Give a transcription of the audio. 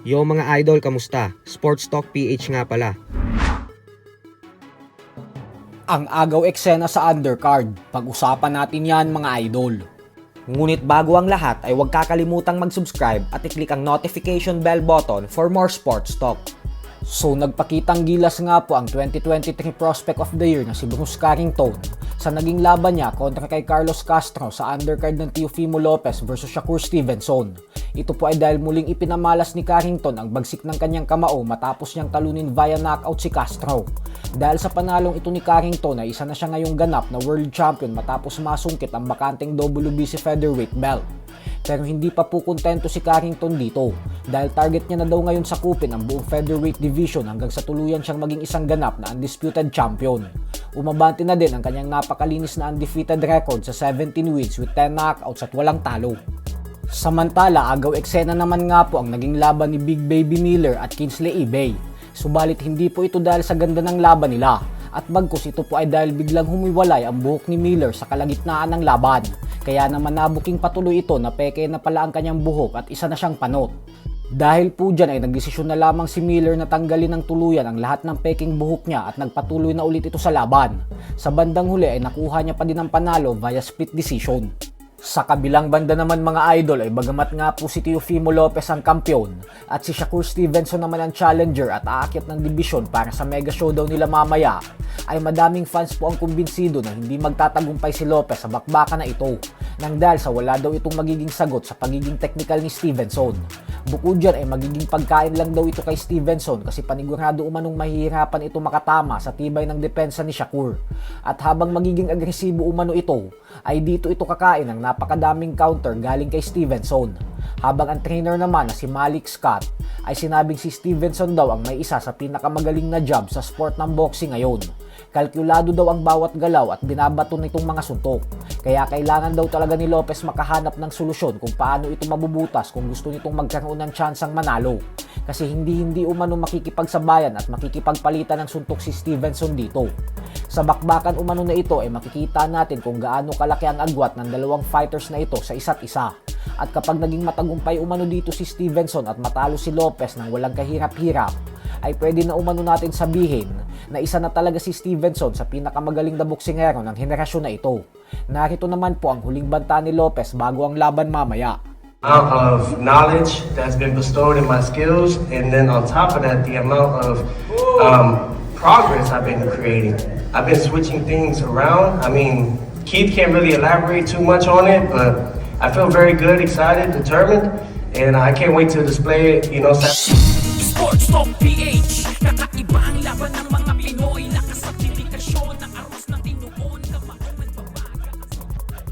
Yo mga idol, kamusta? Sports Talk PH nga pala. Ang agaw eksena sa undercard. Pag-usapan natin yan mga idol. Ngunit bago ang lahat ay huwag kakalimutang mag-subscribe at i-click ang notification bell button for more sports talk. So nagpakitang gilas nga po ang 2023 Prospect of the Year na si Bruce Carrington sa naging laban niya kontra kay Carlos Castro sa undercard ng Teofimo Lopez versus Shakur Stevenson. Ito po ay dahil muling ipinamalas ni Carrington ang bagsik ng kanyang kamao matapos niyang talunin via knockout si Castro. Dahil sa panalong ito ni Carrington ay isa na siya ngayong ganap na world champion matapos masungkit ang bakanteng WBC featherweight belt. Pero hindi pa po kontento si Carrington dito dahil target niya na daw ngayon sakupin ang buong featherweight division hanggang sa tuluyan siyang maging isang ganap na undisputed champion. Umabante na din ang kanyang napakalinis na undefeated record sa 17 wins with 10 knockouts at walang talo. Samantala, agaw eksena naman nga po ang naging laban ni Big Baby Miller at Kingsley Ebay. Subalit hindi po ito dahil sa ganda ng laban nila at bagkus ito po ay dahil biglang humiwalay ang buhok ni Miller sa kalagitnaan ng laban. Kaya naman nabuking patuloy ito na peke na pala ang kanyang buhok at isa na siyang panot. Dahil po dyan ay nagdesisyon na lamang si Miller na tanggalin ng tuluyan ang lahat ng peking buhok niya at nagpatuloy na ulit ito sa laban. Sa bandang huli ay nakuha niya pa din ang panalo via split decision. Sa kabilang banda naman mga idol ay bagamat nga po si Teofimo Lopez ang kampyon at si Shakur Stevenson naman ang challenger at aakyat ng dibisyon para sa mega showdown nila mamaya, ay madaming fans po ang kumbinsido na hindi magtatagumpay si Lopez sa bakbakan na ito nang dahil sa wala daw itong magiging sagot sa pagiging technical ni Stevenson. Bukod dyan ay magiging pagkain lang daw ito kay Stevenson kasi panigurado umanong mahihirapan ito makatama sa tibay ng depensa ni Shakur. At habang magiging agresibo umano ito, ay dito ito kakain ng napakadaming counter galing kay Stevenson. Habang ang trainer naman na si Malik Scott ay sinabing si Stevenson daw ang may isa sa pinakamagaling na jab sa sport ng boxing ngayon. Kalkulado daw ang bawat galaw at binabato nitong mga suntok. Kaya kailangan daw talaga ni Lopez makahanap ng solusyon kung paano ito mabubutas kung gusto nitong magkaroon ng tsansang manalo. Kasi hindi umano makikipagsabayan at makikipagpalitan ng suntok si Stevenson dito. Sa bakbakan umano na ito ay makikita natin kung gaano kalaki ang agwat ng dalawang fighters na ito sa isa't isa. At kapag naging matagumpay umano dito si Stevenson at matalo si Lopez ng walang kahirap-hirap, ay pwede na umano natin sabihin na isa na talaga si Stevenson sa pinakamagaling na boksingero ng henerasyon na ito. Narito naman po ang huling banta ni Lopez bago ang laban mamaya. Amount of knowledge that's been bestowed in my skills, and then on top of that, the amount of progress I've been creating. I've been switching things around. I mean, Keith can't really elaborate too much on it, but I feel very good, excited, determined, and I can't wait to display it, Sports Talk PH.